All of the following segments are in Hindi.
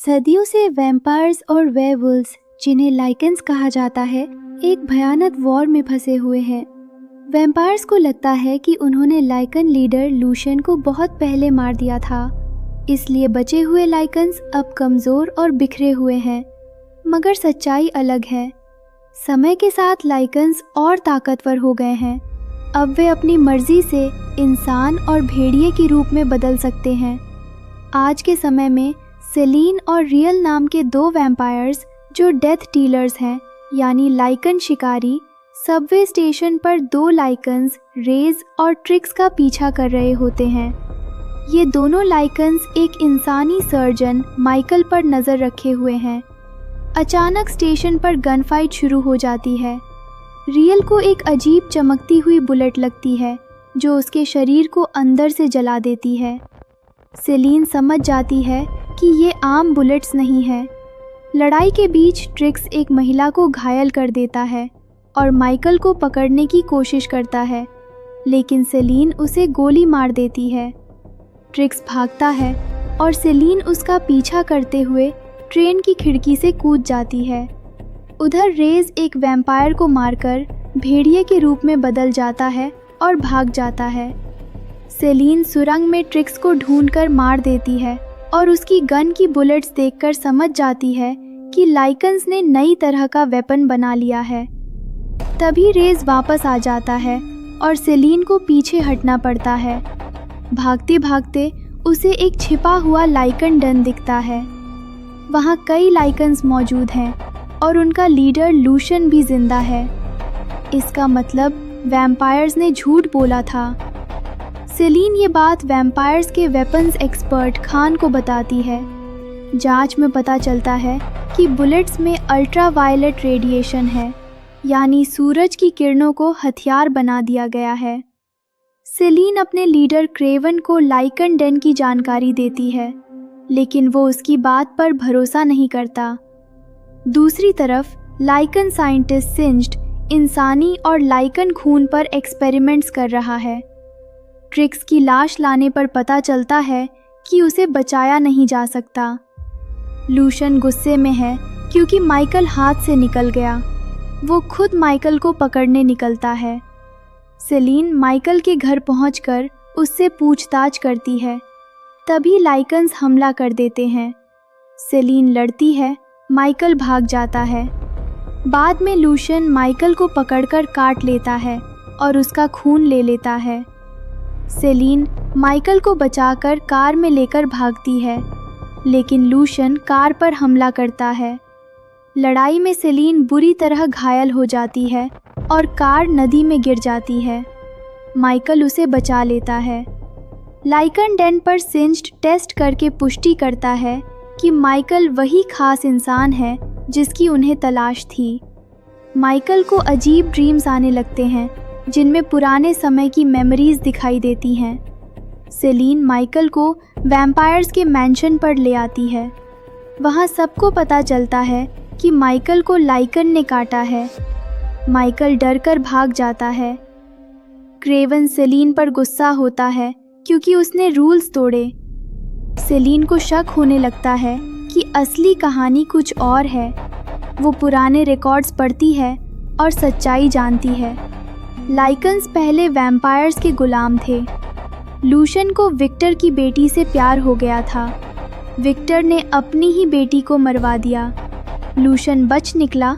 सदियों से वैम्पायर्स और वेयरवुल्व्स, जिन्हें लाइकेंस कहा जाता है, एक भयानक वॉर में फंसे हुए हैं। वैम्पायर्स को लगता है कि उन्होंने लाइकन लीडर लूशियन को बहुत पहले मार दिया था, इसलिए बचे हुए लाइकन्स अब कमज़ोर और बिखरे हुए हैं। मगर सच्चाई अलग है। समय के साथ लाइकन्स और ताकतवर हो गए हैं। अब वे अपनी मर्जी से इंसान और भेड़िए के रूप में बदल सकते हैं। आज के समय में सेलीन और रियल नाम के दो वैम्पायर्स जो डेथ डीलर्स हैं, यानी लाइकन शिकारी, सबवे स्टेशन पर दो लाइकन्स रेज और ट्रिक्स का पीछा कर रहे होते हैं। ये दोनों लाइकन्स एक इंसानी सर्जन माइकल पर नज़र रखे हुए हैं। अचानक स्टेशन पर गन फाइट शुरू हो जाती है। रियल को एक अजीब चमकती हुई बुलेट लगती है जो उसके शरीर को अंदर से जला देती है। सेलीन समझ जाती है कि ये आम बुलेट्स नहीं है। लड़ाई के बीच ट्रिक्स एक महिला को घायल कर देता है और माइकल को पकड़ने की कोशिश करता है, लेकिन सेलीन उसे गोली मार देती है। ट्रिक्स भागता है और सेलीन उसका पीछा करते हुए ट्रेन की खिड़की से कूद जाती है। उधर रेज एक वैम्पायर को मारकर भेड़िए के रूप में बदल जाता है और भाग जाता है। सेलीन सुरंग में ट्रिक्स को ढूंढकर मार देती है और उसकी गन की बुलेट्स देखकर समझ जाती है कि लाइकन्स ने नई तरह का वेपन बना लिया है। तभी रेज वापस आ जाता है और सेलीन को पीछे हटना पड़ता है। भागते भागते उसे एक छिपा हुआ लाइकन डन दिखता है। वहाँ कई लाइकन्स मौजूद हैं और उनका लीडर लूशियन भी जिंदा है। इसका मतलब वैम्पायर्स ने झूठ बोला था। सेलीन ये बात वैम्पायर्स के वेपन्स एक्सपर्ट खान को बताती है। जांच में पता चलता है कि बुलेट्स में अल्ट्रा वायलेट रेडिएशन है, यानी सूरज की किरणों को हथियार बना दिया गया है। सेलीन अपने लीडर क्रेवन को लाइकन डेन की जानकारी देती है, लेकिन वो उसकी बात पर भरोसा नहीं करता। दूसरी तरफ लाइकन साइंटिस्ट सिंज्ड इंसानी और लाइकन खून पर एक्सपेरिमेंट्स कर रहा है। ट्रिक्स की लाश लाने पर पता चलता है कि उसे बचाया नहीं जा सकता। लूशियन गुस्से में है क्योंकि माइकल हाथ से निकल गया। वो खुद माइकल को पकड़ने निकलता है। सेलीन माइकल के घर पहुंचकर उससे पूछताछ करती है। तभी लाइकन्स हमला कर देते हैं। सेलीन लड़ती है, माइकल भाग जाता है। बाद में लूशियन माइकल को पकड़कर काट लेता है और उसका खून ले लेता है। सेलीन माइकल को बचाकर कार में लेकर भागती है, लेकिन लूशियन कार पर हमला करता है। लड़ाई में सेलीन बुरी तरह घायल हो जाती है और कार नदी में गिर जाती है। माइकल उसे बचा लेता है। लाइकन डेन पर सिंज्ड टेस्ट करके पुष्टि करता है कि माइकल वही खास इंसान है जिसकी उन्हें तलाश थी। माइकल को अजीब ड्रीम्स आने लगते हैं जिनमें पुराने समय की मेमोरीज दिखाई देती हैं। सेलीन माइकल को वैम्पायर्स के मैंशन पर ले आती है। वहाँ सबको पता चलता है कि माइकल को लाइकन ने काटा है। माइकल डरकर भाग जाता है। क्रेवन सेलीन पर गुस्सा होता है क्योंकि उसने रूल्स तोड़े। सेलीन को शक होने लगता है कि असली कहानी कुछ और है। वो पुराने रिकॉर्ड्स पढ़ती है और सच्चाई जानती है। लाइकन्स पहले वैम्पायर्स के गुलाम थे। लूशियन को विक्टर की बेटी से प्यार हो गया था। विक्टर ने अपनी ही बेटी को मरवा दिया। लूशियन बच निकला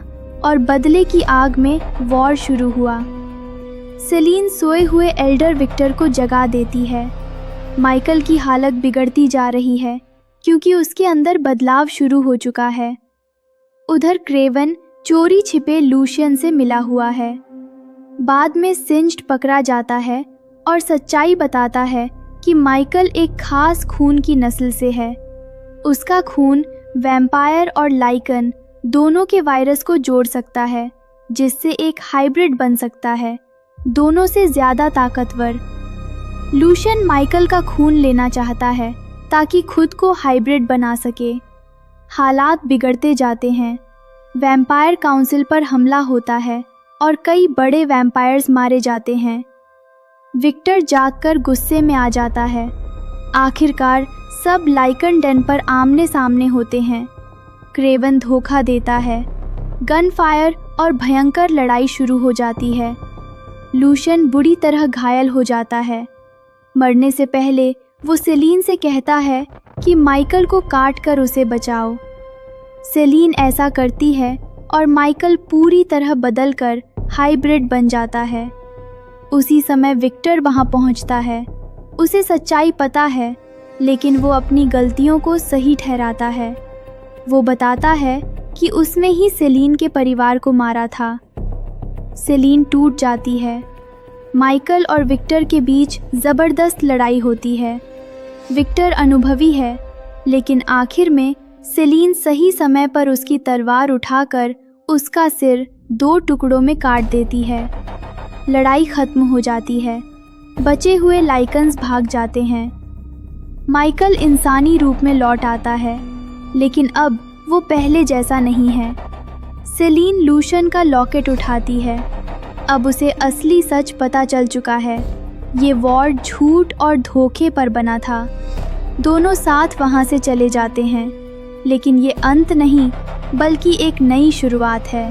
और बदले की आग में वॉर शुरू हुआ। सेलीन सोए हुए एल्डर विक्टर को जगा देती है। माइकल की हालत बिगड़ती जा रही है क्योंकि उसके अंदर बदलाव शुरू हो चुका है। उधर क्रेवन चोरी छिपे लूशियन से मिला हुआ है। बाद में सिंज्ड पकड़ा जाता है और सच्चाई बताता है कि माइकल एक खास खून की नस्ल से है। उसका खून वैम्पायर और लाइकन दोनों के वायरस को जोड़ सकता है, जिससे एक हाइब्रिड बन सकता है, दोनों से ज़्यादा ताकतवर। लूशियन माइकल का खून लेना चाहता है ताकि खुद को हाइब्रिड बना सके। हालात बिगड़ते जाते हैं। वैम्पायर काउंसिल पर हमला होता है और कई बड़े वैम्पायर्स मारे जाते हैं। विक्टर जागकर गुस्से में आ जाता है। आखिरकार सब लाइकन डेन पर आमने सामने होते हैं। क्रेवन धोखा देता है। गन फायर और भयंकर लड़ाई शुरू हो जाती है। लूशन बुरी तरह घायल हो जाता है। मरने से पहले वो सेलीन से कहता है कि माइकल को काट कर उसे बचाओ। सेलीन ऐसा करती है और माइकल पूरी तरह बदलकर हाइब्रिड बन जाता है। उसी समय विक्टर वहां पहुंचता है। उसे सच्चाई पता है, लेकिन वो अपनी गलतियों को सही ठहराता है। वो बताता है कि उसने ही सेलीन के परिवार को मारा था। सेलीन टूट जाती है। माइकल और विक्टर के बीच ज़बरदस्त लड़ाई होती है। विक्टर अनुभवी है, लेकिन आखिर में सेलीन सही समय पर उसकी तलवार उठाकर उसका सिर 2 टुकड़ों में काट देती है। लड़ाई खत्म हो जाती है। बचे हुए लाइकन्स भाग जाते हैं। माइकल इंसानी रूप में लौट आता है, लेकिन अब वो पहले जैसा नहीं है। सेलीन लूशन का लॉकेट उठाती है। अब उसे असली सच पता चल चुका है। ये वॉर झूठ और धोखे पर बना था। दोनों साथ वहाँ से चले जाते हैं, लेकिन ये अंत नहीं, बल्कि एक नई शुरुआत है।